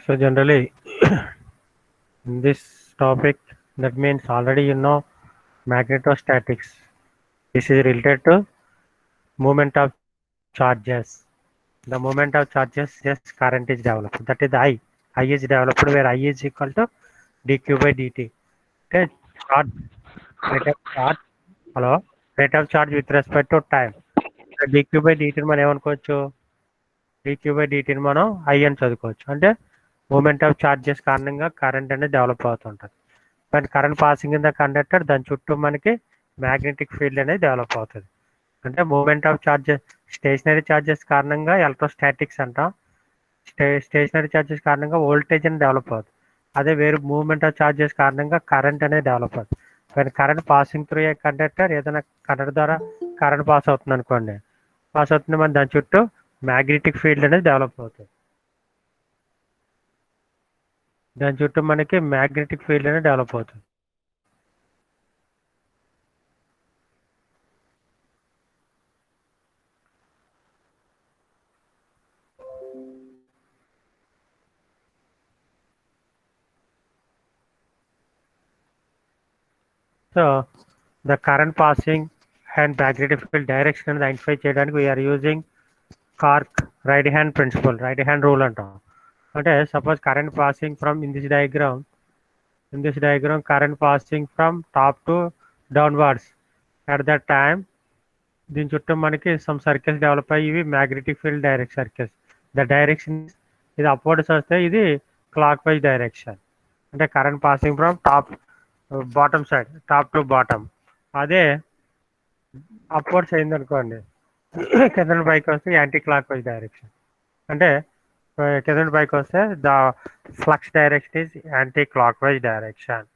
So generally in this topic, that means already you know magnetostatics. This is related to movement of charges. The movement of charges, yes, current is developed. That is the I. I is developed where I is equal to dq by dt. Okay, charge, rate of charge, hello, rate of charge with respect to time. dq by dt మనం ఏమనుకోవచ్చు, dq by dt మనం I అని చదువుకోవచ్చు. అంటే moment of charges కారణంగా current అనేది develop అవుతుంటుంది. కానీ current passing in the conductor, దాని చుట్టూ మనకి మ్యాగ్నెటిక్ ఫీల్డ్ అనేది డెవలప్ అవుతుంది. అంటే moment of charges, stationary charges కారణంగా ఎలక్ట్రోస్టాటిక్స్ అంటాం. స్టేషనరీ చార్జెస్ కారణంగా వోల్టేజ్ అని డెవలప్ అవుతుంది. అదే వేరు మూవ్మెంట్ ఆఫ్ చార్జెస్ కారణంగా కరెంట్ అనేది డెవలప్ అవుతుంది. కానీ current passing through a conductor, ఏదైనా కండక్టర్ ద్వారా కరెంట్ పాస్ అవుతుంది అనుకోండి, పాస్ అవుతుంది, మన దాని చుట్టూ మ్యాగ్నెటిక్ ఫీల్డ్ అనేది డెవలప్ అవుతుంది. దాని చుట్టూ మనకి మ్యాగ్నెటిక్ ఫీల్డ్ అనేది డెవలప్ అవుతుంది. So the current passing and magnetic field direction అనేది ఐడెంటిఫై చేయడానికి we're using cork right hand principle, right hand rule అంటాం. అంటే suppose current passing from in this diagram current passing from top to downwards at that time. దీని చుట్టూ మనకి some circles develop అయ్యి ఇవి magnetic field direct circles. The direction ఇది upwards వస్తే ఇది క్లాక్ వైజ్ డైరెక్షన్. అంటే current passing from top bottom side, top to bottom. అదే అప్వర్డ్స్ అయింది అనుకోండి, కింద పైకి వస్తే యాంటీ క్లాక్ వైజ్ డైరెక్షన్. అంటే కింద పైకి వస్తే the flux direction is anti clock wise direction.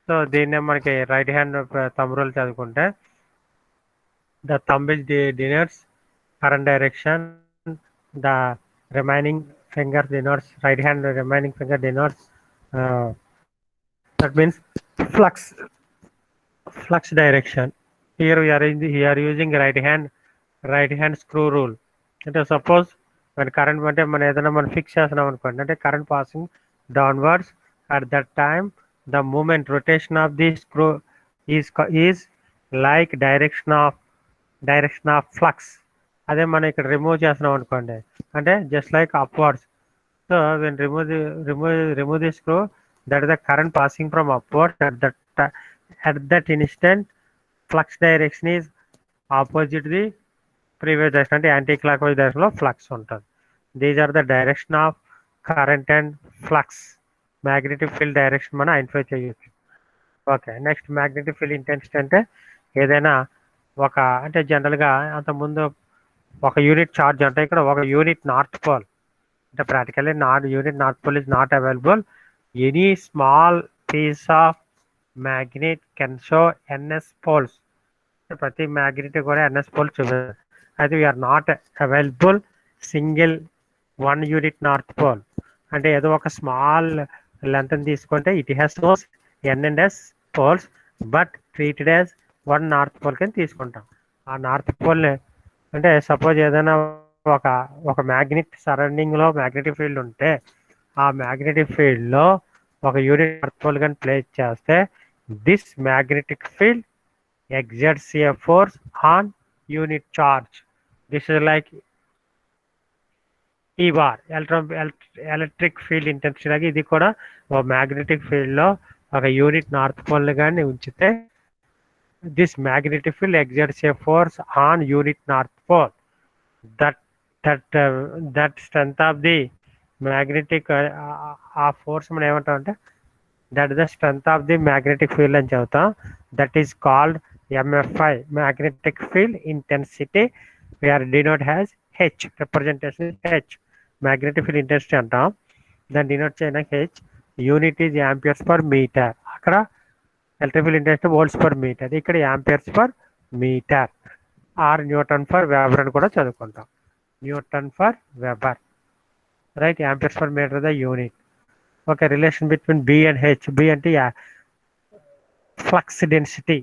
So దీన్నే మనకి రైట్ హ్యాండ్ థంబ్ రూల్ చదువుకుంటే, the thumb is denotes current direction, the remaining finger denotes right hand, the remaining finger denotes that means flux direction. Here we are using right hand screw rule. అంటే suppose మన current అంటే మనం ఏదైనా మనం fix చేస్తున్నాం అనుకోండి, అంటే current passing downwards at that time the moment rotation of the screw is like direction of flux. అదే మనం ఇక్కడ రిమూవ్ చేస్తున్నాం అనుకోండి, అంటే just like upwards. So when remove the screw, that is the current passing from upwards at that instant flux direction is opposite the previous direction, అంటే anti clock wise direction లో flux ఉంటుంది. These are the direction of current and flux. Magnetic field direction మనం identify చేయొచ్చు. Okay, next magnetic field intensity అంటే ఏదైనా ఒక, అంటే జనరల్గా అంతకుముందు ఒక యూనిట్ ఛార్జ్ అంటే ఇక్కడ ఒక యూనిట్ నార్త్ పోల్, అంటే practically unit north pole is not available. Any small piece of magnet can show NS poles. ప్రతి మ్యాగ్నెట్ కూడా ఎన్ఎస్ పోల్స్ చూపిస్తారు. అయితే we're not available single one unit north pole. అంటే ఏదో ఒక స్మాల్ లెంత్ తీసుకుంటే it has shows N and S poles, but treated as one north pole కింద తీసుకుంటాం. ఆ నార్త్ పోల్ అంటే సపోజ్ ఏదైనా ఒక మ్యాగ్నెట్ సరౌండింగ్లో మ్యాగ్నెటిక్ ఫీల్డ్ ఉంటే, ఆ మ్యాగ్నెటిక్ ఫీల్డ్లో ఒక యూనిట్ నార్త్ పోల్ కానీ ప్లేస్ చేస్తే, this magnetic field exerts a force on unit charge. This is like E bar, electric field intensity లాగా ఇది కూడా ఒక మ్యాగ్నెటిక్ ఫీల్డ్లో ఒక యూనిట్ నార్త్ పోల్ కానీ ఉంచితే, this magnetic field exerts a force on unit north pole. That strength of the magnetic ఆ force మనం ఏమంటాం అంటే, that is the strength of the magnetic field అని చెబుతాం. That is called MFI, magnetic field intensity. We are denote as H, representation is H, magnetic field intensity అంటాం. దాన్ని denote చేయడానికి H, unit is amperes per metre. అక్కడ electric field intensity volts per metre, ఇక్కడ amperes per metre, or newton per weber అని కూడా చదువుకుంటాం. Newton for Weber, right? Amperes per meter the unit. Okay, relation between B and H. B అంటే flux density.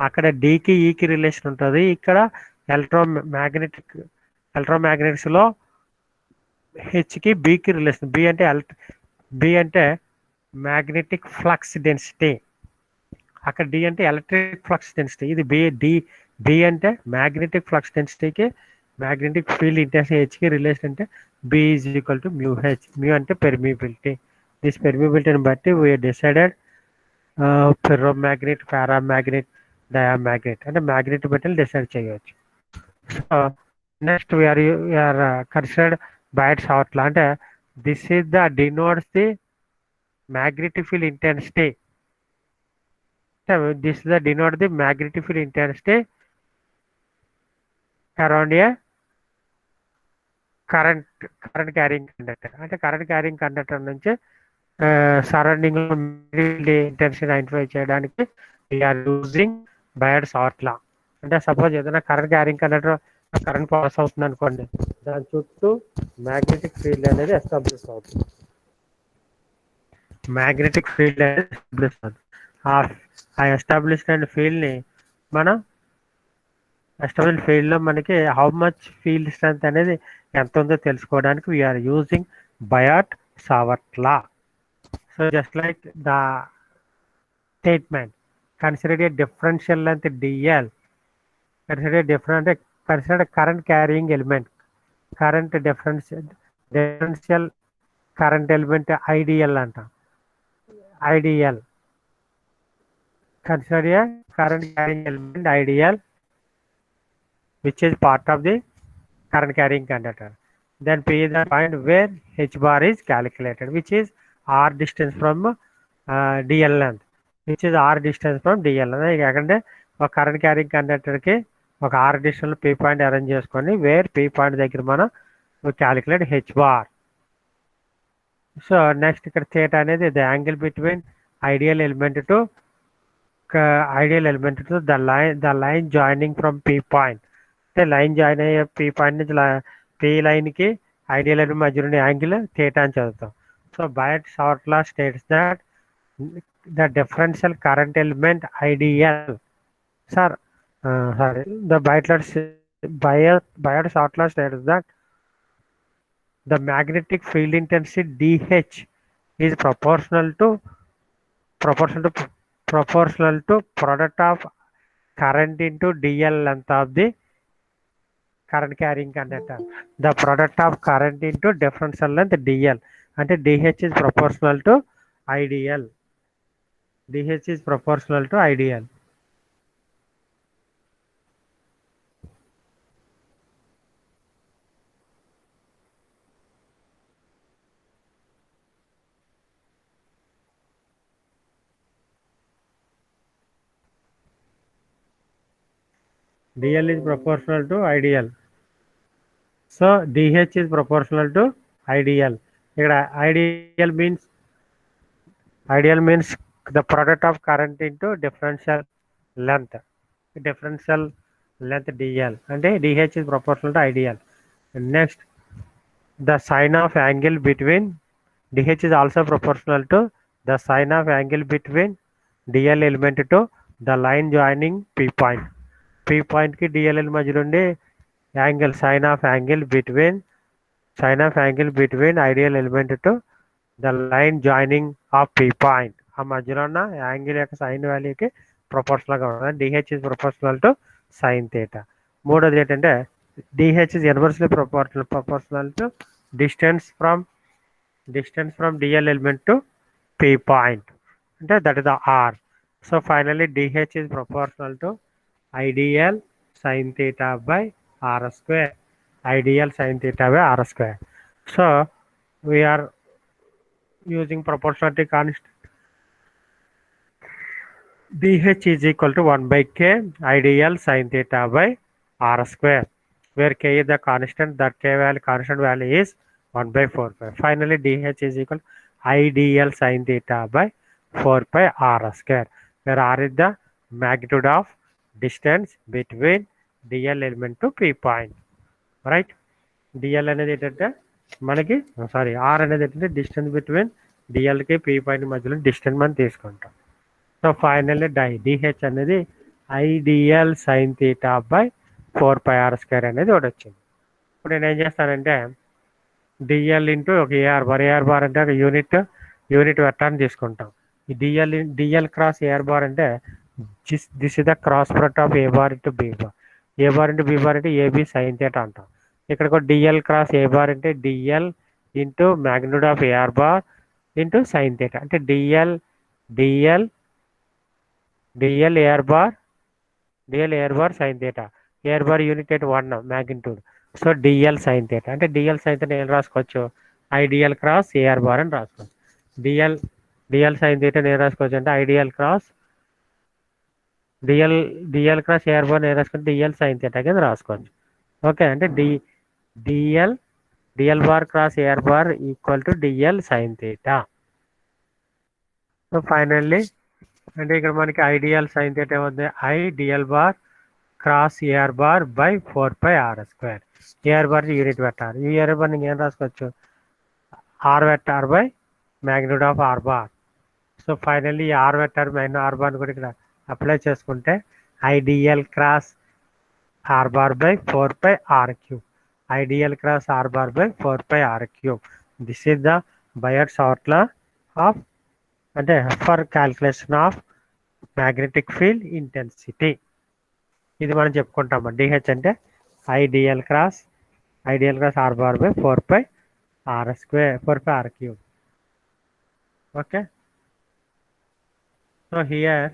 అక్కడ డికి ఈకి relation ఉంటుంది. ఇక్కడ ఎలక్ట్రోమాగ్నెటిక్స్లో హెచ్కి బికి రిలేషన్. బి అంటే మ్యాగ్నెటిక్ ఫ్లక్స్ డెన్సిటీ, అక్కడ డి అంటే ఎలక్ట్రిక్ ఫ్లక్స్ డెన్సిటీ. ఇది బి అంటే మ్యాగ్నెటిక్ ఫ్లక్స్ డెన్సిటీకి మ్యాగ్నెటిక్ ఫీల్డ్ ఇంటెన్సిటీ హెచ్కి రిలేషన్ అంటే B is equal to mu H. Mu అంటే పెర్మిబిలిటీ. దిస్ పెర్మిబిలిటీని బట్టి వీ డిసైడెడ్ ఫెర్రోమాగ్నెట్, పారామాగ్నెట్, డయామాగ్నెట్ అంటే మ్యాగ్నెట్ బట్టి డిసైడ్ చేయవచ్చు. సో నెక్స్ట్ వీఆర్ కన్సిడర్డ్ బయట్ లా అంటే this is the denotes the magnetic field intensity. This is the denote the magnetic field intensity around a current carrying conductor. అంటే current carrying conductor నుంచి surrounding లో intensity identify చేయడానికి we're using బయట్ లా. అంటే suppose ఏదైనా current carrying conductor current pass అవుతుంది అనుకోండి, దాని చుట్టూ మ్యాగ్నెటిక్ ఫీల్డ్ అనేది ఎస్టాబ్లిష్ అవుతుంది. మ్యాగ్నెటిక్ ఫీల్డ్ అనేది ఎస్టాబ్లిష్ అవుతుంది. ఆ ఎస్టాబ్లిష్డ్ అయిన ఫీల్డ్ని మనం ఎస్టాబ్లిష్ ఫీల్డ్లో మనకి హౌ మచ్ ఫీల్డ్ స్ట్రెంత్ అనేది ఎంత ఉందో తెలుసుకోవడానికి we are using Biot Savart law. So just like the statement, consider a differential length DL, consider current carrying element, current differential current element IDL అంటాం. IDL, consider a current carrying element IDL which is part of the current carrying conductor. Then P is the point where H bar is calculated, which is R distance from DL length, which is R distance from DL length. అంటే ఒక current carrying కండక్టర్కి ఒక R distance P point arrange చేసుకొని where P point దగ్గర మనం calculate H bar. So next ఇక్కడ theta అనేది the angle between IDL element to the line joining from P point. అంటే లైన్ జాయిన్ అయ్యే పీ పాయింట్ నుంచి పీ లైన్కి IDL element మధ్య నుండి యాంగిల్ థీటా అని చదువుతాం. So Biot Savart law states that the differential current element IDL Biot Savart law states that the magnetic field intensity DH is proportional to product of current into DL length of the current carrying conductor. The product of current into differential length DL అంటే DH is proportional to IDL. DH is proportional to IDL. DL is proportional to IDL. So DH is proportional to IDL. Here IDL means the product of current into differential length. Differential length DL and DH is proportional to IDL. Next, the sine of angle between DH is also proportional to the sine of angle between DL element to the line joining P point. P point की DL మధ్య నుండి angle sign of angle between IDL element to the line joining of P point. ఆ మధ్యలో ఉన్న angle యొక్క sign వాల్యూకి ప్రపోర్షనల్గా ఉంటుంది. DH is proportional to sin theta. మూడోది ఏంటంటే DH is inversely proportional to distance from DL element to P point. అంటే that is the R. So finally DH is proportional to IDL sin theta by R square. IDL sin theta by R square. So we are using proportionality constant. DH is equal to 1 by K IDL sin theta by R square, where K is the constant, that constant value is 1 by 4 pi. Finally DH is equal to IDL sin theta by 4 pi R square, where R is the magnitude of distance between DL element to P point, right? DL అనేది ఏంటంటే మనకి sorry R అనేది ఏంటంటే distance between డిఎల్కి P point మధ్యలో distance మనం తీసుకుంటాం. So finally DH అనేది IDL sine theta by 4πr² అనేది ఒకటి వచ్చింది. ఇప్పుడు నేను ఏం చేస్తానంటే డిఎల్ ఇంటూ ఒక ఏఆర్ బార్ అంటే ఒక యూనిట్ వెక్టార్ని తీసుకుంటాం. ఈ డిఎల్ క్రాస్ ఏఆర్ బార్ అంటే this is the cross product of A bar into B bar. A bar into B bar అంటే ఏబి సైన్ థీటా అంటాం. ఇక్కడ కూడా డిఎల్ క్రాస్ ఏ బార్ అంటే DL into magnitude of AR bar into sine theta అంటే DL AR bar sine theta. AR bar unit అంటే 1 magnitude. So DL sine theta అంటే DL sine theta ఏం రాసుకోవచ్చు, IDL cross AR bar అని రాసుకోవచ్చు. DL sine theta నేను రాసుకోవచ్చు అంటే ఐడిఎల్ క్రాస్ ఏఆర్ బార్ నేను రాసుకుంటే డిఎల్ సైన్ థీటా కింద రాసుకోవచ్చు. ఓకే అంటే DL bar cross AR bar equal to DL sine theta. So finally అంటే ఇక్కడ మనకి ఐడిఎల్ సైన్ థీటా ఏమవుతుంది, IDL bar cross AR bar by 4πr². AR bar unit vector. ఈ ఏఆర్ బార్ నేను ఏం రాసుకోవచ్చు, R vector by magnitude of R bar. So finally ఈ R vector minus R bar కూడా ఇక్కడ అప్లై చేసుకుంటే IDL cross are bar by 4πr³. IDL cross are bar by 4πr³. This is the Biot Savart law of అంటే for calculation of magnetic field intensity. ఇది మనం చెప్పుకుంటాము. DH అంటే IDL cross are bar by 4πr². Okay so here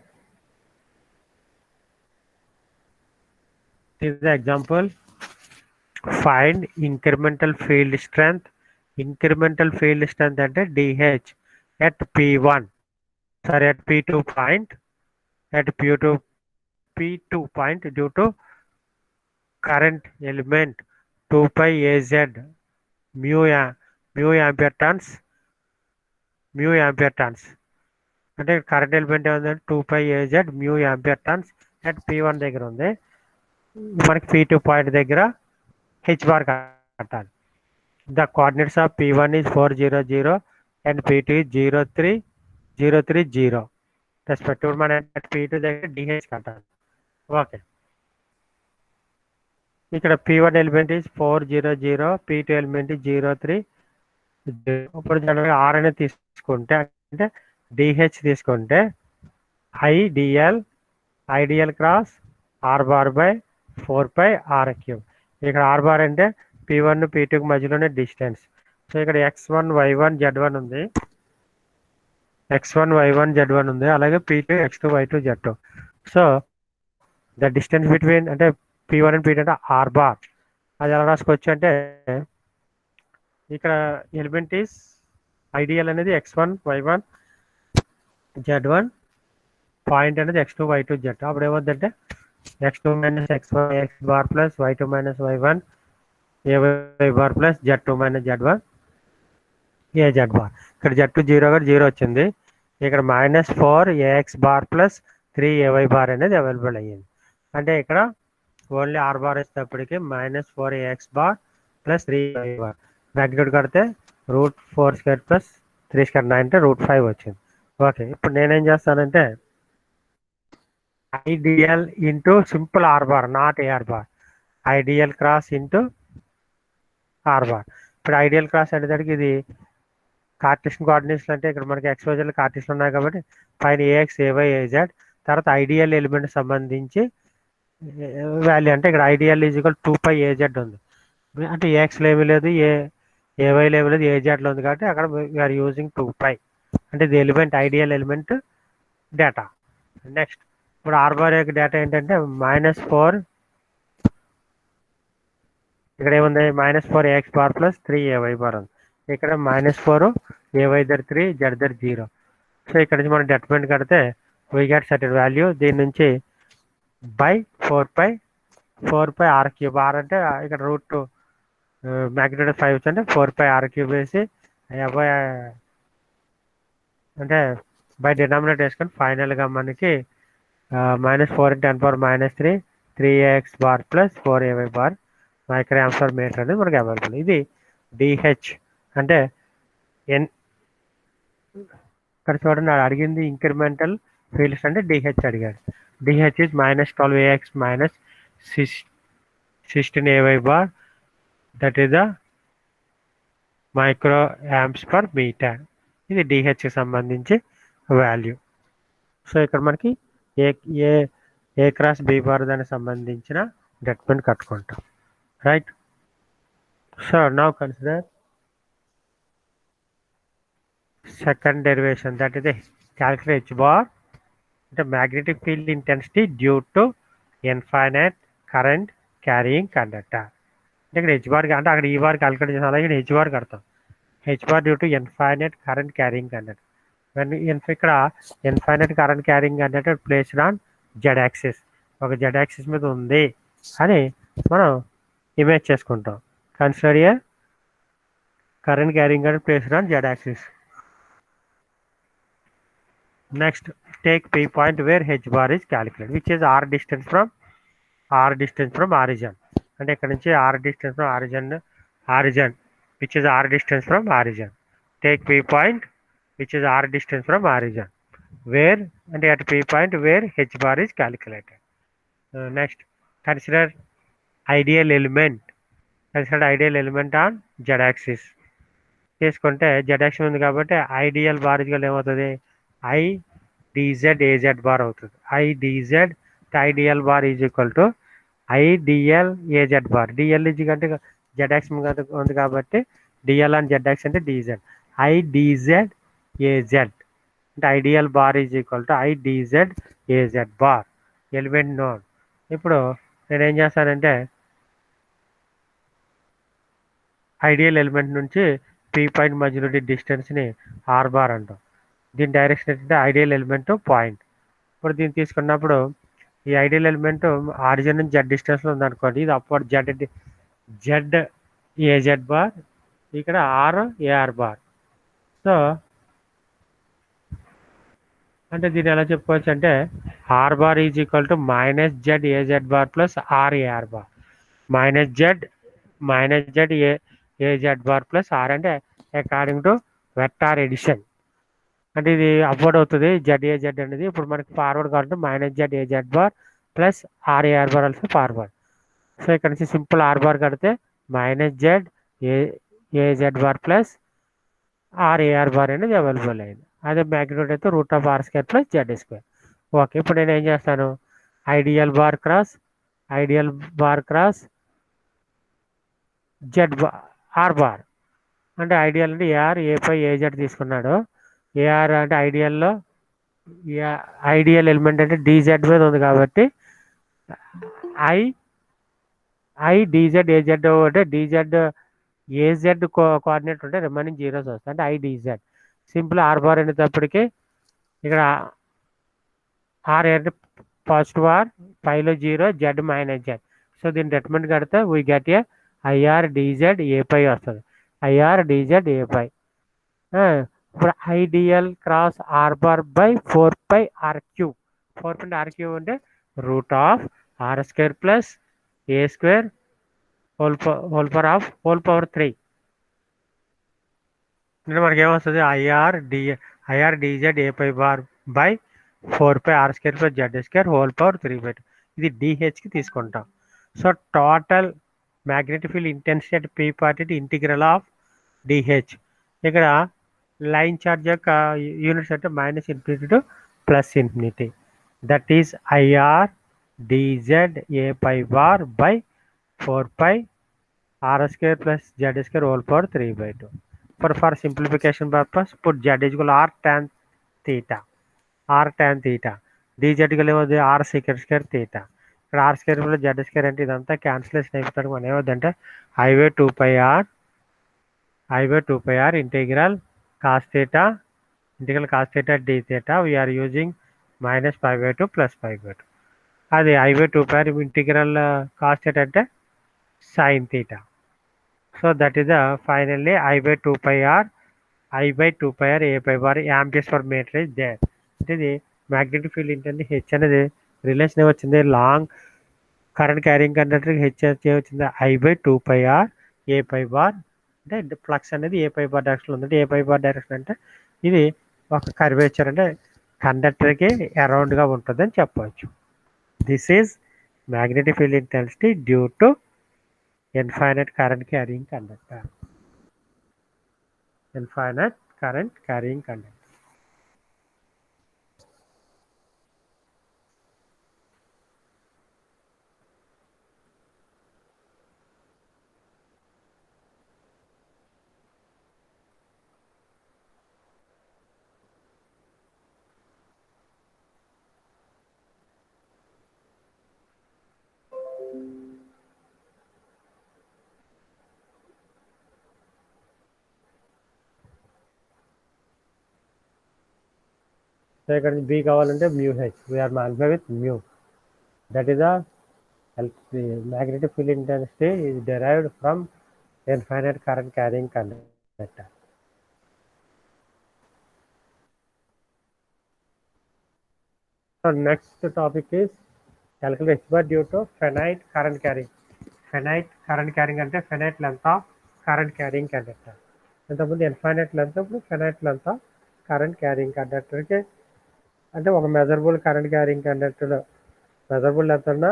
is the example. Find incremental field strength. Incremental field strength అంటే DH at P1 at P2 point due to current element 2πAZ mu ampere turns అంటే current element ఏముందంటే 2πAZ mu ampere turns at P1 దగ్గర ఉంది. మనకి P2 point దగ్గర H bar కట్టాలి. The coordinates of P1 is 4 0 0 and P2 is 0 3 0 3 0 respective. మన P2 దగ్గర DH కట్టాలి. ఓకే ఇక్కడ P1 element is 4 0 0, P2 element is 0 3 0. ఇప్పుడు జనరల్గా ఆర్ అనేది తీసుకుంటే అంటే డిహెచ్ తీసుకుంటే IDL cross are bar by 4πr³. ఇక్కడ ఆర్ బార్ అంటే P1 P2 మధ్యలోనే డిస్టెన్స్. సో ఇక్కడ x1 y1 z1 ఉంది, అలాగే P2 x2 y2 z2. So the distance between అంటే P1 అండ్ P2 అంటే ఆర్ బార్. అది ఎలా రాసుకోవచ్చు అంటే ఇక్కడ ఎలిమెంట్ ఈస్ ఐడియల్ అనేది x1 y1 z1, పాయింట్ అనేది x2 y2 z2. అప్పుడు ఏమవుతుందంటే x2 minus x1 x bar plus y2 minus y1 a y bar plus z2 minus z1 a z bar. ఇక్కడ z2 0 వచ్చింది. ఇక్కడ -4 ax bar plus 3 ay bar అనేది available అయ్యింది. అంటే ఇక్కడ ఓన్లీ ఆర్ బార్ వచ్చేటప్పటికి -4 ax bar plus 3 ay bar. Magnitude కడితే √4² plus 3² 9 అంటే √5 వచ్చింది. ఓకే ఇప్పుడు నేనేం చేస్తానంటే ideal into simple R bar not AR bar, ideal cross into R bar. ఇప్పుడు ఐడియల్ క్రాస్ అనేసరికి ఇది కార్టెసియన్ కోఆర్డినేట్స్ అంటే ఇక్కడ మనకి ఎక్స్పోజర్లు కార్టెసియన్ ఉన్నాయి కాబట్టి పైన ఏఎక్స్ ఏవై ఏజెడ్, తర్వాత ఐడియల్ ఎలిమెంట్ సంబంధించి వాల్యూ అంటే ఇక్కడ ఐడియల్ ఈజ్ ఈక్వల్ 2πAZ ఉంది. అంటే ఏఎక్స్లో ఏమీ లేదు, ఏవైలో ఏమీ లేదు, ఏజెడ్లో ఉంది కాబట్టి అక్కడ వీఆర్ యూజింగ్ 2π అంటే ఇది element ideal element data. Next ఇప్పుడు ఆర్ బార్ యొక్క డేటా ఏంటంటే -4 ఇక్కడ ఏముంది -4 ax bar plus 3 ay bar ఉంది. ఇక్కడ -4 ay దగ్గర 3 z దగ్గర 0. సో ఇక్కడ నుంచి మనం డెటర్మెంట్ కడితే వీ గెట్ సర్టెన్ వాల్యూ. దీని నుంచి బై 4πr³ ఆర్ అంటే ఇక్కడ √2 మ్యాగ్నిట్యూడ్ 5 అంటే 4πr³ వేసి అంటే బై డినామినేటర్ వేసుకొని ఫైనల్గా మనకి -4 × 10⁻³ 3ax bar plus 4ay bar micro amps per metre అనేది మనకి అవైలబుల్. ఇది డిహెచ్ అంటే ఎన్. ఇక్కడ చూడండి అడిగింది ఇంక్రిమెంటల్ ఫీల్డ్స్ అంటే డిహెచ్ అడిగాడు. DH is -12AX -16AY bar, that is the micro amps per metre. ఇది డిహెచ్కి సంబంధించి వాల్యూ. సో ఇక్కడ మనకి A A A cross B bar దానికి సంబంధించిన డెట్మెంట్ కట్టుకుంటాం, right. So now consider second derivation, that is calculate H bar అంటే magnetic field intensity due to infinite current carrying conductor. అంటే ఇక్కడ H bar అంటే అక్కడ ఈ బార్ క్యాల్కులేట్ చేసిన అలాగే H bar కడతాం. H bar due to infinite current carrying conductor. ఇక్కడ ఇన్ఫైనైట్ కరెంట్ క్యారింగ్ అంటే ప్లేస్డ్ ఆన్ జెడ్ యాక్సిస్, ఒక జెడ్ యాక్సిస్ మీద ఉంది అని మనం ఇమేజ్ చేసుకుంటాం. కన్సిడర్ ఏ కరెంట్ క్యారింగ్ అంటే placed on Z axis. Next take P point where H bar is calculated, which is r distance from origin. అంటే ఇక్కడ నుంచి r distance from origin which is r distance from origin. Take P point which is r distance from origin, where and at P point where H bar is calculated. Next, consider ideal element on z axis. తీసుకుంటే z axis ఉంది కాబట్టి ideal bar ఏమవుతుంది, I dz az bar అవుతుంది. I dz ideal bar is equal to ideal az bar. DL is అంటే z axis ఉంది కాబట్టి DL and z axis అంటే dz. I dz az అంటే ideal bar is equal to I dz az bar. Element node. ఇప్పుడు నేనేం చేస్తానంటే ideal element నుంచి P point మధ్యలో డిస్టెన్స్ని ఆర్ బార్ అంటాం. దీని డైరెక్షన్ ఏంటంటే ఐడియల్ ఎలిమెంట్ పాయింట్. ఇప్పుడు దీన్ని తీసుకున్నప్పుడు ఈ ఐడియల్ ఎలిమెంట్ ఆరిజిన్ నుంచి జెడ్ డిస్టెన్స్లో ఉందనుకోండి, ఇది అప్వర్డ్ జెడ్ ఏజెడ్ బార్, ఇక్కడ ఆర్ ఏఆర్ బార్. సో అంటే దీన్ని ఎలా చెప్పుకోవచ్చు అంటే R bar is equal to -z AZ bar plus R AR bar. -z AZ bar plus R అంటే అకార్డింగ్ టు వెక్టార్ ఎడిషన్. అంటే ఇది అప్వర్డ్ అవుతుంది జెడ్ అనేది. ఇప్పుడు మనకి ఫార్వర్డ్ కావాలంటే -z AZ bar plus R AR bar also forward. So ఇక్కడ నుంచి సింపుల్ ఆర్ బార్ కడితే -z AZ bar plus R AR bar అనేది అవైలబుల్ అయింది. అదే మ్యాగ్నిట్యూడ్ అయితే √r² ప్లస్ z². ఓకే, ఇప్పుడు నేను ఏం చేస్తాను, IDL bar cross Z R bar అంటే ఐడియల్ అంటే ఏఆర్ ఏపై ఏజెడ్ తీసుకున్నాడు. ఏఆర్ అంటే ఐడియల్ ఎలిమెంట్ అంటే డీజెడ్ మీద ఉంది కాబట్టి ఐ డీజెడ్ ఏజెడ్ అంటే డీజెడ్ ఏజెడ్ కోఆర్డినేట్ ఉంటే రిమైనింగ్ జీరోస్ వస్తాయి అంటే I DZ. Simple R bar అనేటప్పటికి ఇక్కడ ఆర్ అంటే పాజిటివ్ ఆర్, పైలో 0, జెడ్ -z. సో దీన్ని డెట్మెంట్ కడితే we get a IR DZ A phi వస్తుంది. IR DZ A phi. ఇప్పుడు ideal cross are bar by 4πr³ 4πr³ అంటే √r² plus a² whole power 3. అంటే మనకి ఏమొస్తుంది, IR DZ A phi bar by 4πr² plus z² whole power 3/2. ఇది డిహెచ్కి తీసుకుంటాం. So total magnetic field intensity at P point integral of DH. ఇక్కడ line charge యొక్క units అంటే -∞ to +∞. That is IR DZ A phi bar by 4πr² plus z² whole power 3/2. For simplification purpose, put z is equal to r tan theta. dz ఏమవుతుంది r sec² theta. ఇక్కడ r² plus z² అంటే ఇదంతా cancellation అయిపోతాడు. మనం ఏమవుతుందంటే I/2πr integral cos theta d theta. We are using -π/2 plus π/2. అది I/2πr integral cos theta అంటే sin theta. So that is the finally I/2πr a bar amperes per meter is there. అంటే ఇది magnetic field ఏంటంటే H అనేది relation వచ్చింది long current carrying కండక్టర్కి HS వచ్చింది I/2πr ఏ పై bar అంటే flux అనేది ఏ పై బార్ డైరెక్షన్ ఉందంటే ఏ పై బార్ డైరెక్షన్ అంటే ఇది ఒక కర్వేచర్ అంటే కండక్టర్కి అరౌండ్గా ఉంటుంది అని చెప్పవచ్చు. This is magnetic field intensity due to infinite current carrying conductor. Infinite current carrying conductor. So ఇక్కడ బి కావాలంటే mu H we are multiply with mu. That is the magnetic field intensity is derived from infinite current carrying conductor. So next topic is calculate H bar due to finite current carrying. Finite current carrying అంటే finite length of current carrying conductor. ఇంతకుముందు infinite length, ఇప్పుడు finite length of current carrying కండక్టర్కి అంటే ఒక measurable current carrying conductor measurable length ఉన్న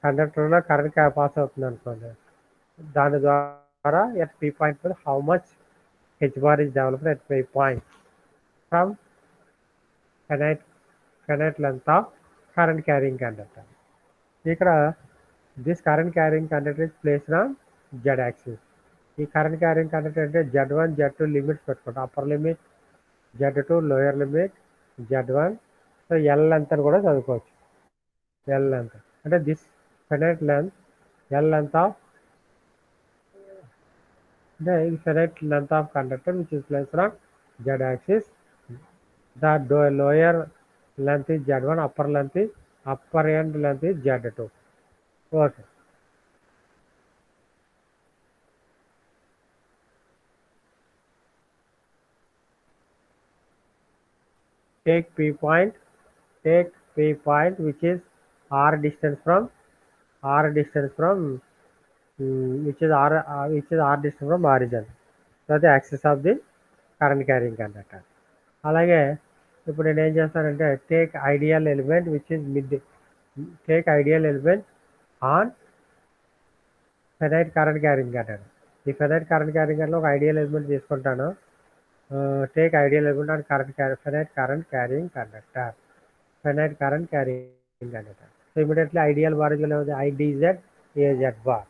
కండక్టర్లో current pass అవుతుంది అనుకోండి. దాని ద్వారా ఎట్ పీ పాయింట్ మీద how much H bar is developed at P point from finite length of current carrying conductor. ఇక్కడ this current carrying conductor is placed on Z axis. ఈ current carrying conductor అంటే Z1 Z2 limits పెట్టుకుంటాం. Upper limit Z2, lower limit Z1. So L length అని కూడా చదువుకోవచ్చు. L length అంటే this finite length L length of అంటే ఇది finite length of conductor which is placed on Z axis. The lower length is Z1, upper end length is Z2. Okay. Take P point which is R distance from which is R distance from origin. So the axis of the current carrying conductor. అలాగే ఇప్పుడు నేను ఏం చేస్తానంటే take ideal element which is take ideal element on finite current carrying conductor. ఈ finite current carrying conductor ఒక IDL element తీసుకుంటాను. Take ideal element on finite current carrying conductor. So immediately IDL bar is equal IDZ AZ bar.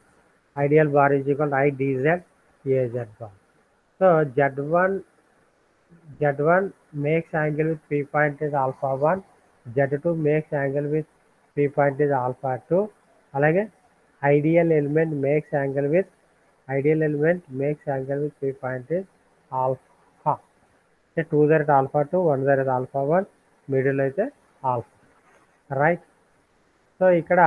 Ideal bar is equal IDZ AZ bar. So Z1 makes angle with P point is alpha 1, Z2 makes angle with P point is alpha 2. అలాగే ideal element makes angle with P point is alpha. అంటే 2 there is alpha 2, 1 there is alpha 1, middle అయితే alpha, right. So ఇక్కడ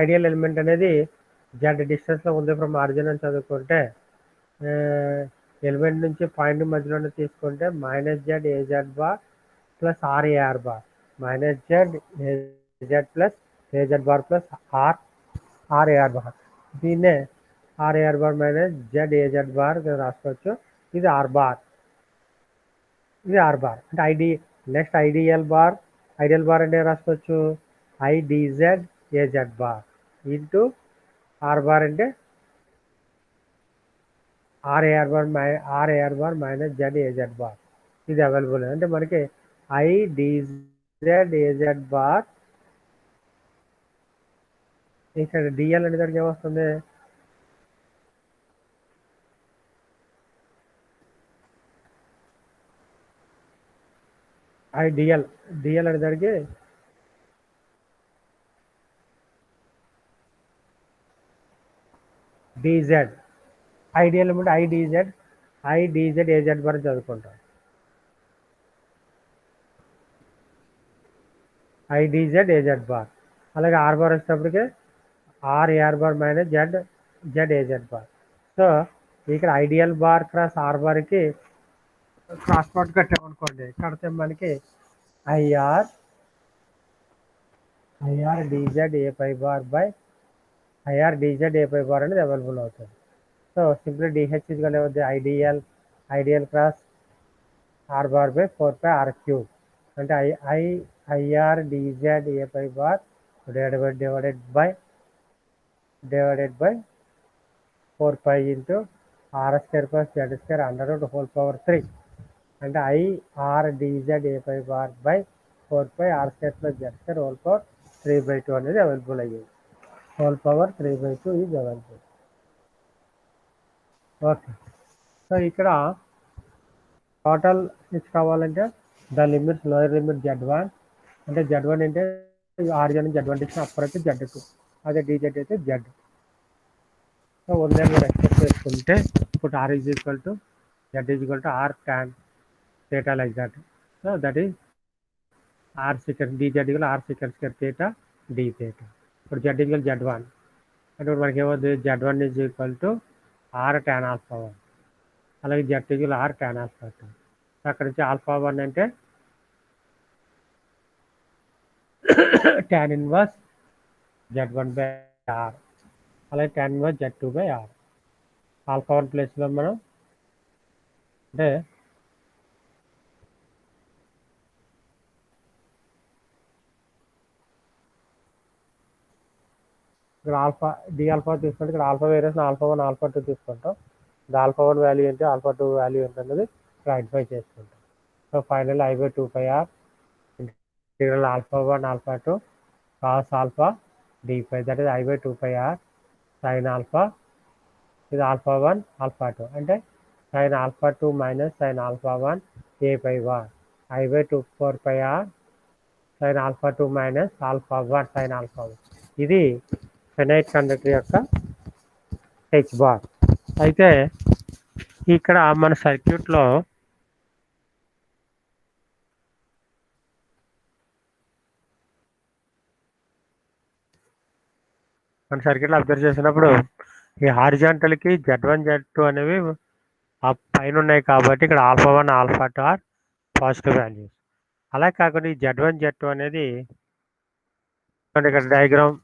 ideal element అనేది Z డిస్టెన్స్లో ఉంది from origin అని చదువుకుంటే element నుంచి పాయింట్ మధ్యలోనే తీసుకుంటే -Z AZ bar plus RAR bar, -Z AZ plus AZ bar plus RAR bar. దీన్నే RAR bar -Z AZ bar రాసుకోవచ్చు. ఇది R బార్ అంటే నెక్స్ట్ ఐడియల్ బార్ అంటే రాసుకోవచ్చు IDZ AZ bar into R bar అంటే RAR bar -Z AZ bar. ఇది available అంటే మనకి IDZ AZ బార్. ఇక్కడ డిఎల్ అనే దానికి ఏమొస్తుంది డిఎల్ అనే దానికి DZ ఐడియల్ అంటే IDZ AZ బార్ చదువుకుంటాం. IDZ AZ బార్ అలాగే ఆర్ బార్ వచ్చేటప్పటికి R AR bar minus Z Z AZ bar. So ఇక్కడ ఐడియల్ బార్ క్రాస్ ఆర్ బార్కి క్రాస్ పాట్ కట్టామనుకోండి, కడితే మనకి IR DZ A pi bar by IR DZ A pi bar అనేది అవైలబుల్ అవుతుంది. సో సింప్లీ డిహెచ్ ఇదిగా అవుతుంది IDL cross are bar by 4 R cube అంటే IR DZ A pi bar divided by 4 into R square plus Z square under root whole power 3 అంటే IR DZ A pi bar by 4 R square plus Z square whole power 3/2 అనేది available అయ్యింది. Whole power 3/2 is available. Okay. So ఇక్కడ total six కావాలంటే the limits lower limit Z1 అంటే Z1 అంటే ఆర్జన్ Z1 ఇచ్చిన upper అయితే Z2, అదే DZ అయితే Z. సో ఉందని మీరు ఎక్స్పెక్ట్ చేసుకుంటే ఇప్పుడు R is equal to Z is equal to R tan theta like that. So that is R secant dz equal R secant square theta d theta. ఇప్పుడు Z equal Z1 అంటే ఇప్పుడు మనకి ఏమవుతుంది, Z1 is equal to R tan alpha 1 అలాగే Z equal R tan alpha 2. అక్కడ నుంచి alpha 1 అంటే tan inverse Z1 by R అలాగే tan inverse Z2 by R. Alpha 1 ప్లేస్లో మనం అంటే ఇక్కడ ఆల్ఫా డి ఆల్ఫా తీసుకుంటే ఇక్కడ ఆల్ఫా వేరియస్ ఆల్ఫా 1 ఆల్ఫా 2 తీసుకుంటాం. ఇది ఆల్ఫా 1 వాల్యూ ఏంటి ఆల్ఫా 2 వాల్యూ ఏంటి అన్నది ఐడెంటిఫై చేసుకుంటాం. So final I/2πr integral alpha 1 alpha 2 cos alpha d5 that is I/2πr sine alpha ఇది ఆల్ఫా 1 ఆల్ఫా 2 అంటే sine alpha 2 minus sine alpha 1 a/1 I/4πr sine alpha 2 minus alpha 1 sine alpha 1. ఇది finite conductor యొక్క H bar. అయితే ఇక్కడ మన సర్క్యూట్లో observe చేసినప్పుడు ఈ హారిజాంటల్కి Z1 Z2 అనేవి ఆ పైన ఉన్నాయి కాబట్టి ఇక్కడ alpha 1 alpha 2 are positive values. అలా కాకుండా ఈ Z1 Z2 అనేది ఇక్కడ డయాగ్రామ్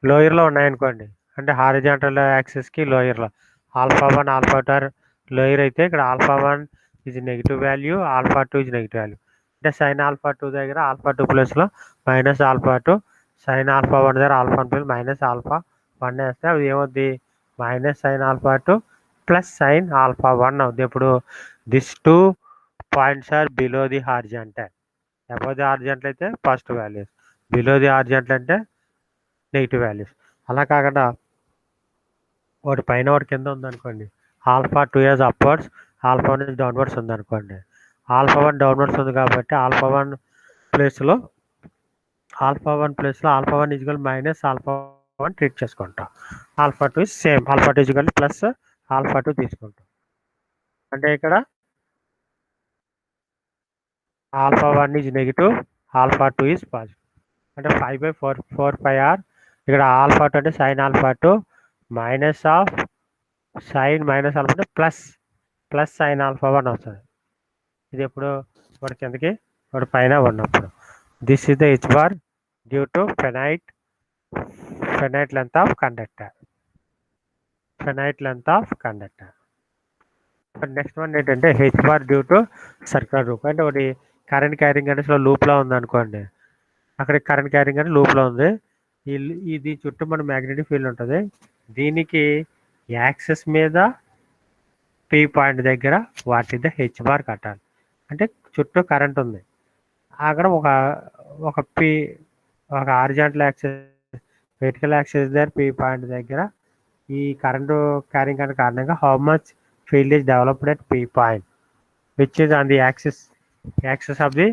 లోయర్లో ఉన్నాయనుకోండి, అంటే హారిజాంటల్ యాక్సిస్కి లోయర్లో ఆల్ఫా 1 ఆల్ఫా 2 ఆర్ లోయర్ అయితే ఇక్కడ alpha 1 is negative value alpha 2 is negative value. అంటే సైన్ ఆల్ఫా 2 దగ్గర ఆల్ఫా 2 ప్లస్లో మైనస్ ఆల్ఫా 2 సైన్ ఆల్ఫా 1 దగ్గర ఆల్ఫా 1 ప్లస్ మైనస్ ఆల్ఫా 1 వేస్తే అది ఏమవుద్ది minus sine alpha 2 plus sine alpha 1 అవుద్ది. ఇప్పుడు this 2 points are below the horizontal. Above the horizontal అయితే positive values, below the horizontal అంటే నెగిటివ్ వాల్యూస్. అలా కాకుండా ఒకటి పైన ఒకటి కింద ఉందనుకోండి, alpha 2 is upwards alpha 1 downwards ఉందనుకోండి, ఆల్ఫా 1 డౌన్వర్డ్స్ ఉంది కాబట్టి ఆల్ఫా 1 ప్లేస్లో alpha 1 equal minus alpha 1 treat చేసుకుంటాం. Alpha 2 same alpha 2 equal plus alpha 2 తీసుకుంటాం. అంటే ఇక్కడ alpha 1 is negative alpha 2 is positive. అంటే 5/4πr ఇక్కడ ఆల్ఫా 2 అంటే sine alpha 2 minus of sine minus alpha 2 plus sine alpha 1 వస్తుంది. ఇది ఎప్పుడు ఒకటి కిందకి ఒకటి పైన ఉన్నప్పుడు. This is the H bar due to finite length of conductor. Next one ఏంటంటే H bar due to circular loop. అంటే ఒకటి కరెంట్ క్యారింగ్ అనేసి లూప్లో ఉందనుకోండి, అక్కడ కరెంట్ క్యారింగ్ అని లూప్లో ఉంది, ఇది చుట్టూ మన మ్యాగ్నెటిక్ ఫీల్డ్ ఉంటుంది. దీనికి యాక్సెస్ మీద పీ పాయింట్ దగ్గర వాటి హెచ్ బార్ కట్టాలి. అంటే చుట్టూ కరెంట్ ఉంది, అక్కడ ఒక హారిజాంటల్ యాక్సెస్ వెర్టికల్ యాక్సెస్ దగ్గర పీ పాయింట్ దగ్గర ఈ కరెంటు క్యారింగ్ అనే కారణంగా how much field is developed at P point which is on the axis of the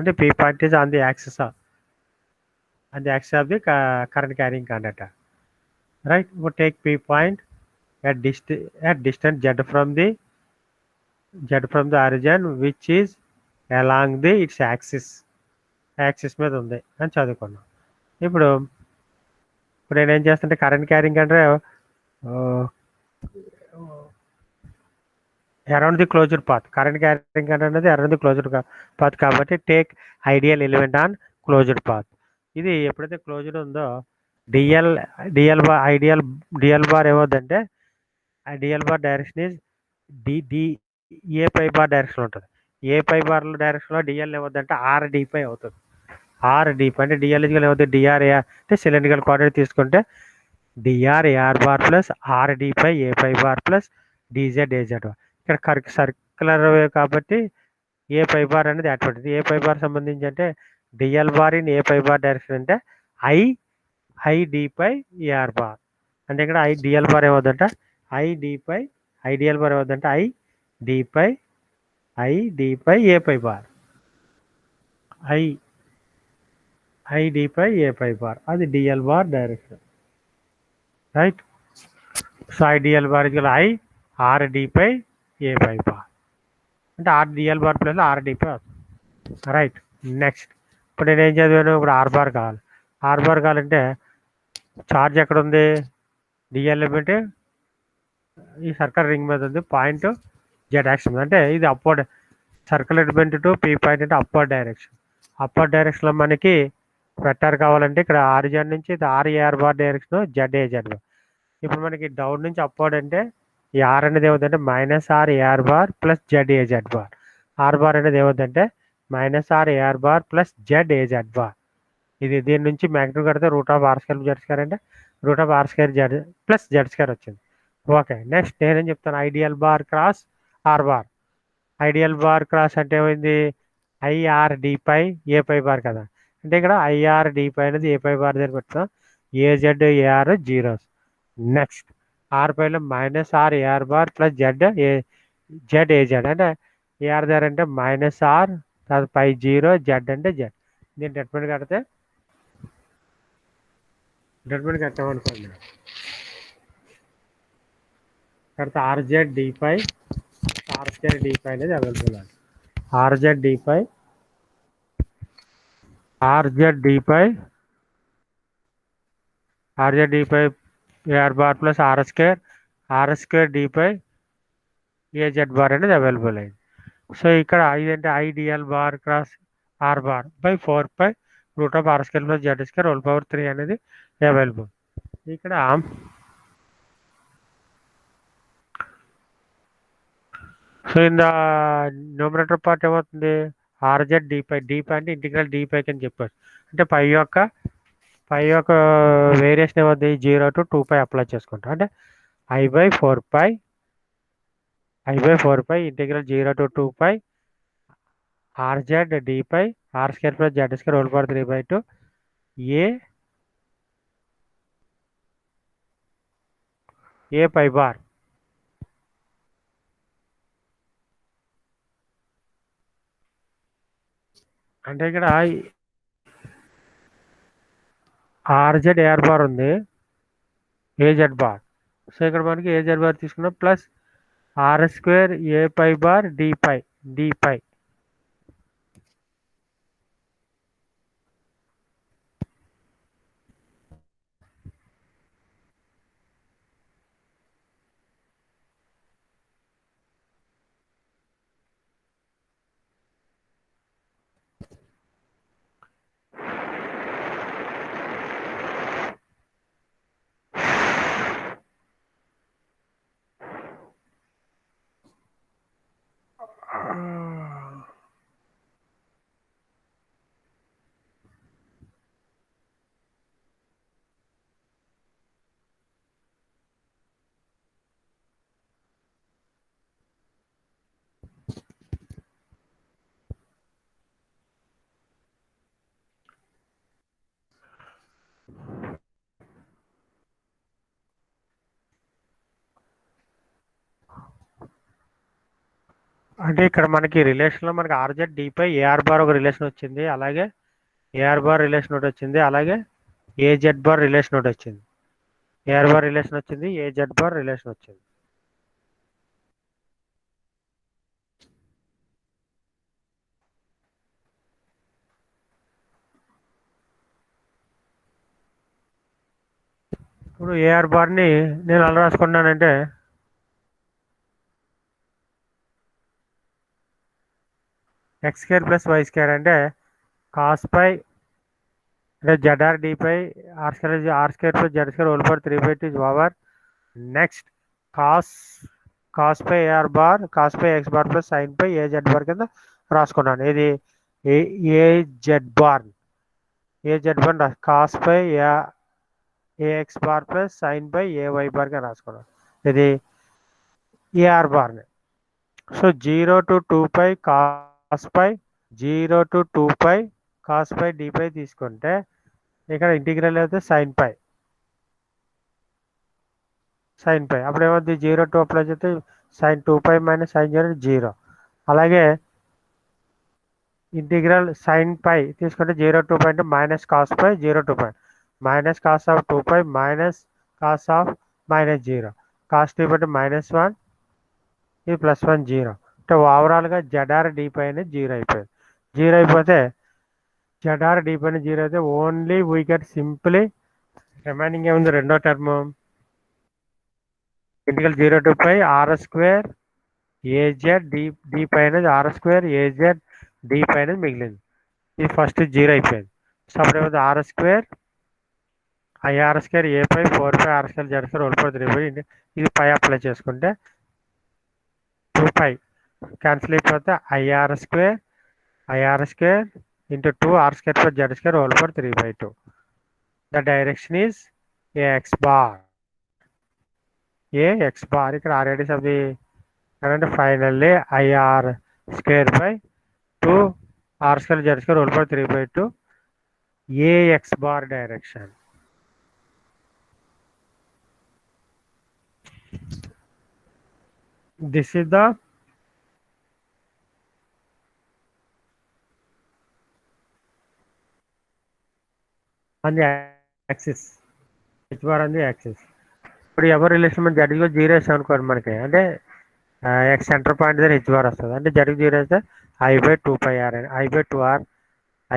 అంటే P point is on the axis of the current carrying conductor, right? We take P point at distance Z from the origin which is along its axis. Axis మీద ఉంది అని చదువుకున్నాం. ఇప్పుడు ఇప్పుడు నేనేం చేస్తుంటే current carrying అంటే around the closed path. Current carrying అనేది అరౌండ్ ది క్లోజ్డ్ పాత్ కాబట్టి take ideal element on closed path. ఇది ఎప్పుడైతే క్లోజ్డ్ ఉందో dl dl bar dl bar ఏమవుతుందంటే ఆ dl bar direction is d d a pi bar direction ఉంటుంది. A pi bar డైరెక్షన్లో dl ఏమవుతుందంటే ఆర్ డి పై అవుతుంది. ఆర్ డి పై అంటే డిఎల్ ఏమవుతుంది డిఆర్ ఏ అంటే సిలిండ్రికల్ కోఆర్డినేట్ తీసుకుంటే dr ar bar plus R D phi ఏ పై bar plus dz az. ఇక్కడ circular కాబట్టి ఏ పై బార్ అనేది అటువంటి ఏ పై బార్ సంబంధించి అంటే DL bar in A pi bar direction అంటే I I D phi AR bar. అంటే ఇక్కడ ఐ డిఎల్ బార్ ఏమవుతుందంటే I D phi I DL bar ఏమవుతుందంటే I D phi A pi bar I I D phi A pi bar అది DL bar direction right. So I DL bar is I R D phi A pi bar అంటే R DL bar plus R D phi right. Next ఇప్పుడు నేను ఏం చదివాను ఇప్పుడు r bar కావాలి. R bar కావాలంటే charge ఎక్కడ ఉంది డిఎల్ ఎలిమెంట్ ఈ సర్కిల్ రింగ్ మీద ఉంది. పాయింట్ జెడ్ యాక్షన్ అంటే ఇది upward circle element to p point అంటే అప్వర్డ్ డైరెక్షన్. అప్వర్డ్ డైరెక్షన్లో మనకి వెక్టర్ కావాలంటే ఇక్కడ ఆర్ జెడ్ నుంచి ఇది r AR bar direction z ఏ జెడ్ బార్. ఇప్పుడు మనకి డౌన్ నుంచి అప్వర్డ్ అంటే ఈ ఆర్ అనేది ఏమవుతుందంటే minus R AR bar plus Z ఏ జెడ్ బార్. ఆర్ బార్ అనేది ఏమవుతుందంటే minus R AR bar plus Z ఏ జెడ్ బార్. ఇది దీని నుంచి మ్యాగ్నిట్యూడ్ కడితే root of are square Z square అంటే root of are square Z plus Z square వచ్చింది. Okay next నేనేం చెప్తాను I DL bar cross are bar. Ideal bar cross అంటే ఏమైంది ఐఆర్ డి పై ఏ పై బార్ కదా. అంటే ఇక్కడ ఐఆర్ డి పై అనేది ఏ పై బార్ దగ్గర పెడతాం AZ AR zeros. Next R పైలో minus R AR bar plus Z ఏ జెడ్ ఏజెడ్ అంటే ఏఆర్ దగ్గర అంటే మైనస్ ఆర్ తర్వాత పై జీరో జెడ్ అంటే జెడ్. దీన్ని డెట్మెంట్ కడితే డెట్మెంట్ కట్టామనుకోండి కడితే RZ D phi R square D phi అనేది అవైలబుల్ అండి. RZ D phi RZ D phi RZ D phi AR bar plus R square D phi AZ bar అనేది అవైలబుల్ అయింది. సో ఇక్కడ ఇదంటే idl bar cross are bar by 4 pi root of are square plus Z square whole power 3 అనేది available. ఇక్కడ so in the numerator part ఏమవుతుంది rz d phi అంటే integral డిపైకి అని చెప్పారు. అంటే పై యొక్క వేరియేషన్ ఏమవుతుంది 0 to 2π అప్లై చేసుకుంటాం. అంటే I/4π integral 0 to 2π RZ D phi R square plus Z square whole power 3/2 A pi bar. అంటే ఇక్కడ ఆర్జెడ్ ఏఆర్ బార్ ఉంది ఏజెడ్ బార్. సో ఇక్కడ మనకి ఏజెడ్ బార్ తీసుకున్నాం plus R square A pi bar D phi అంటే ఇక్కడ మనకి రిలేషన్లో మనకి ఆర్జెడ్ డిపై ఏఆర్ బార్ ఒక రిలేషన్ వచ్చింది, అలాగే ఏఆర్ బార్ రిలేషన్ ఒకటి వచ్చింది, అలాగే ఏజెడ్ బార్ రిలేషన్ ఒకటి వచ్చింది. ఏఆర్ బార్ రిలేషన్ వచ్చింది, ఏజెడ్ బార్ రిలేషన్ వచ్చింది. ఇప్పుడు ఏఆర్ బార్ని నేను ఎలా రాసుకున్నానంటే X square plus Y square అంటే కాస్ పై అంటే ZR D phi R square plus Z square whole power 3/2 is over next cos cos phi AR bar cos phi X bar plus sine phi A Z bar కింద రాసుకున్నాను. ఇది A A Z bar cos phi AX bar plus sine phi A Y bar కింద రాసుకున్నాను. ఇది AR బార్ని. So 0 to 2 π cos phi 0 to 2 π cos phi D phi తీసుకుంటే ఇక్కడ integral అయితే సైన్ పై అప్పుడు ఏమవుతుంది 0 to అప్లై చేస్తే సైన్ 2π మైనస్ సైన్ 0 0. అలాగే ఇంటిగ్రల్ సైన్ పై తీసుకుంటే 0 to π అంటే minus cos phi 0 to π minus cos of 2π minus cos of -0 cos T బట్టి -1 ఇది +1 0 అంటే ఓవరాల్గా జెడ్ఆర్ డి పైన 0 అయిపోయింది. 0 అయిపోతే జెడ్ఆర్ డి పైన 0 అయితే only we get simply remaining ఏముంది రెండో term integral 0 to π r² az d పైన r² ఏజెడ్ డి పైన మిగిలింది. ఇది ఫస్ట్ 0 అయిపోయింది. సో అప్పుడు ఏమైంది r² IR² ఏ పై 4π r² z² హోల్ పవర్ 3/2 ఇది పై అప్లై చేసుకుంటే 2π క్యాన్సిల్ అయిపోతే IR² into 2 r² plus z² whole power 3/2. The direction is ax bar. ఇక్కడ radius of the and finally IR² by 2 r² z² whole power 3/2 ax bar direction. This is the on the axis, h bar on the axis. ఇప్పుడు ఎవరు relation మన జడ్కి 0 వేసాం అనుకోండి మనకి అంటే X centre point దగ్గర H bar వస్తుంది. అంటే జడ్కి 0 వేస్తే I/2πr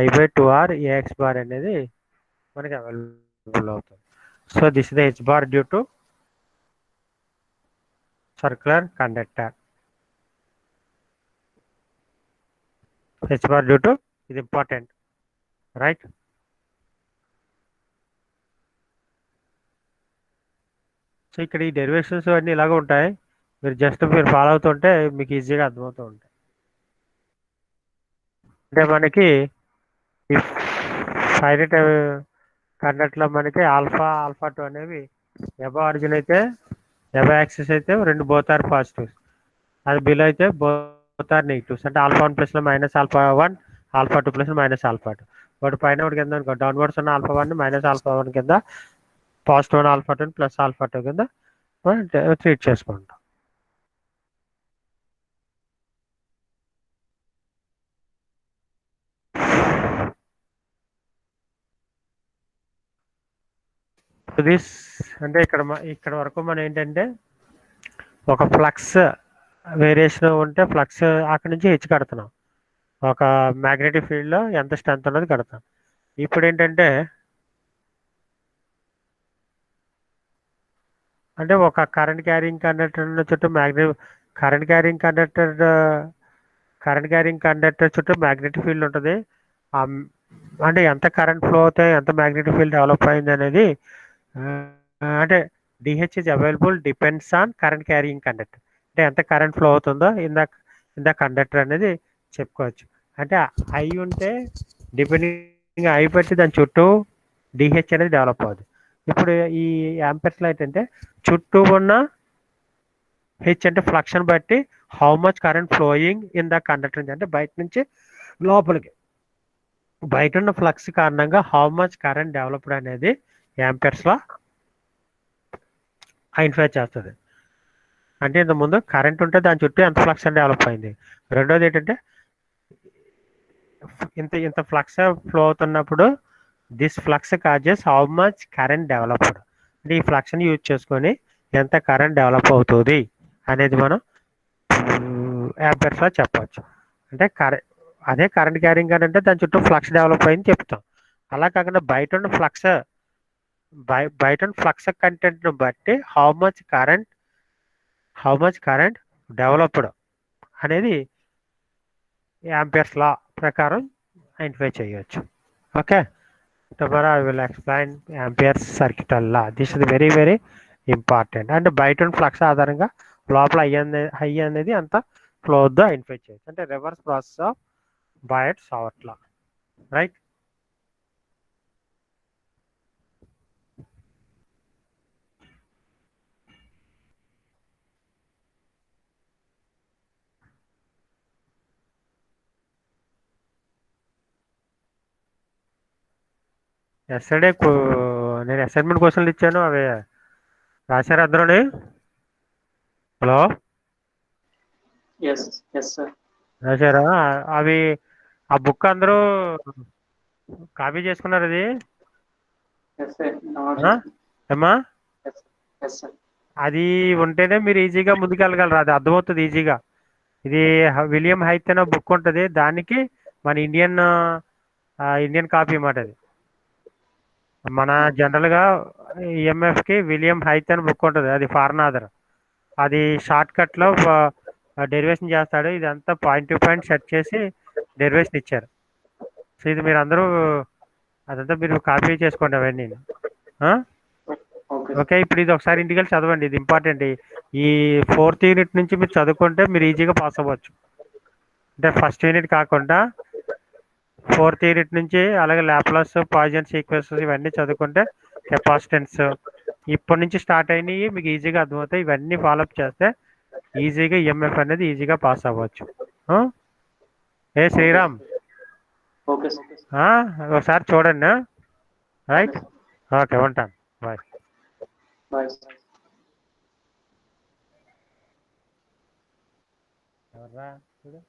I/2r ఏఎక్స్ బార్ అనేది మనకి అవైలబుల్ అవుతుంది. So this is the H bar due to circular conductor. H bar due to is important, right? So ఇక్కడ ఈ డెరివేషన్స్ అన్నీ ఇలాగ ఉంటాయి. మీరు ఫాలో అవుతుంటే మీకు ఈజీగా అర్థమవుతూ ఉంటాయి. అంటే మనకి ఈ ఫైనైట్ కండక్ట్లో మనకి ఆల్ఫా 2 అనేవి ఎబో ఆరిజిన్ అయితే ఎబో యాక్సిస్ అయితే రెండు బోత్ ఆర్ పాజిటివ్స్, అది బిలో అయితే బోత్ ఆర్ నెగిటివ్స్. అంటే α1 ప్లస్లో -α1 α2 ప్లస్ -α2 వాటి పైన ఒకటి కింద అనుకో డౌన్వర్డ్స్ ఉన్న α1 -α1 కింద పాజిటివ్ ఉన్న α2 ప్లస్ α2 కింద ట్రీట్ చేసుకుంటాం. దిస్ అంటే ఇక్కడ వరకు మనం ఏంటంటే ఒక ఫ్లక్స్ వేరియేషన్ ఉంటే ఫ్లక్స్ అక్కడి నుంచి హెచ్ కడుతున్నాం, ఒక మ్యాగ్నెటిక్ ఫీల్డ్లో ఎంత స్ట్రెంత్ ఉన్నది కడతాం. ఇప్పుడు ఏంటంటే అంటే ఒక కరెంట్ క్యారింగ్ కండక్టర్ చుట్టూ కరెంట్ క్యారింగ్ కండక్టర్ చుట్టూ మ్యాగ్నెటిక్ ఫీల్డ్ ఉంటుంది. అంటే ఎంత కరెంట్ ఫ్లో అవుతాయి, ఎంత మ్యాగ్నెటిక్ ఫీల్డ్ డెవలప్ అయింది అనేది అంటే DH is available depends on current carrying conductor. అంటే ఎంత కరెంట్ ఫ్లో అవుతుందో ఇన్ ద కండక్టర్ అనేది చెప్పుకోవచ్చు. అంటే ఐ ఉంటే డిపెండింగ్ ఐ బట్టి దాని చుట్టూ డిహెచ్ అనేది డెవలప్ అవుతుంది. ఇప్పుడు ఈ యాంపర్స్లో ఏంటంటే చుట్టూ ఉన్న హెచ్ అంటే ఫ్లక్షన్ బట్టి how much current flowing in the conductor నుంచి, అంటే బయట నుంచి లోపలికి బయట ఉన్న ఫ్లక్స్ కారణంగా హౌ మచ్ కరెంట్ డెవలప్డ్ అనేది యాంపర్స్లో ఐడెంటిఫై చేస్తుంది. అంటే ఇంతకుముందు కరెంట్ ఉంటే దాని చుట్టూ ఎంత ఫ్లక్స్ డెవలప్ అయింది. రెండోది ఏంటంటే ఇంత ఫ్లక్స్ ఫ్లో అవుతున్నప్పుడు this flux causes how much current developed, అంటే ఈ ఫ్లక్స్ని యూజ్ చేసుకొని ఎంత కరెంట్ డెవలప్ అవుతుంది అనేది మనం యాంపర్స్లో చెప్పవచ్చు. అంటే అదే కరెంట్ క్యారింగ్ అని అంటే దాని చుట్టూ ఫ్లక్స్ డెవలప్ అయింది చెప్తాం. అలా కాకుండా బయట ఉన్న ఫ్లక్స్ బయట ఫ్లక్స్ కంటెంట్ను బట్టి హౌ మచ్ కరెంట్ డెవలప్డ్ అనేది యాంపియర్స్ లా ప్రకారం ఐడెంటిఫై చేయవచ్చు. Okay, tomorrow I will explain amperes circuital law. This is very very important. అంటే బయట ఫ్లక్స్ ఆధారంగా లోపల హై అనేది అంత ఫ్లో అవుద్దో ఐడెంటిఫై చేయొచ్చు. అంటే reverse process of Biot Savart law, right? Yesterday నేను అసైన్మెంట్ క్వశ్చన్లు ఇచ్చాను, అవి రాశారు అందరూని? హలో, రాశారా? అవి ఆ బుక్ అందరూ కాపీ చేసుకున్నారు అది? ఏమ్మా, అది ఉంటేనే మీరు ఈజీగా ముందుకెళ్ళగలరు, అది అర్థమవుతుంది ఈజీగా. ఇది విలియం హైత్ అనే బుక్ ఉంటుంది, దానికి మన ఇండియన్ కాపీ అన్నమాట. అది మన జనరల్గా ఈఎంఎఫ్కి విలియం హైత్ అని బుక్ ఉంటుంది, అది ఫారెన్ ఆథర్. అది షార్ట్ కట్లో డెరివేషన్ చేస్తాడు, ఇదంతా పాయింట్ టు పాయింట్ సెట్ చేసి డెరివేషన్ ఇచ్చారు. సో ఇది మీరు అందరూ అదంతా మీరు కాపీ చేసుకోండి అవన్నీ. ఓకే, ఇప్పుడు ఇది ఒకసారి ఇంటికి వెళ్ళి చదవండి, ఇది ఇంపార్టెంట్. ఈ 4th యూనిట్ నుంచి మీరు చదువుకుంటే మీరు ఈజీగా పాస్ అవ్వచ్చు. అంటే ఫస్ట్ యూనిట్ కాకుండా 4th యూనిట్ నుంచి, అలాగే లాప్లాస్, పాయిజన్ సీక్వెన్సెస్ ఇవన్నీ చదువుకుంటే, కెపాసిటెన్స్ ఇప్పటి నుంచి స్టార్ట్ అయినాయి మీకు ఈజీగా అర్థమవుతాయి. ఇవన్నీ ఫాలోఅప్ చేస్తే ఈజీగా ఈఎంఎఫ్ అనేది ఈజీగా పాస్ అవ్వచ్చు. ఏ శ్రీరామ్, ఒకసారి చూడండి, రైట్? ఓకే, ఉంటాను, బాయ్. ఎవర్రా చూడు.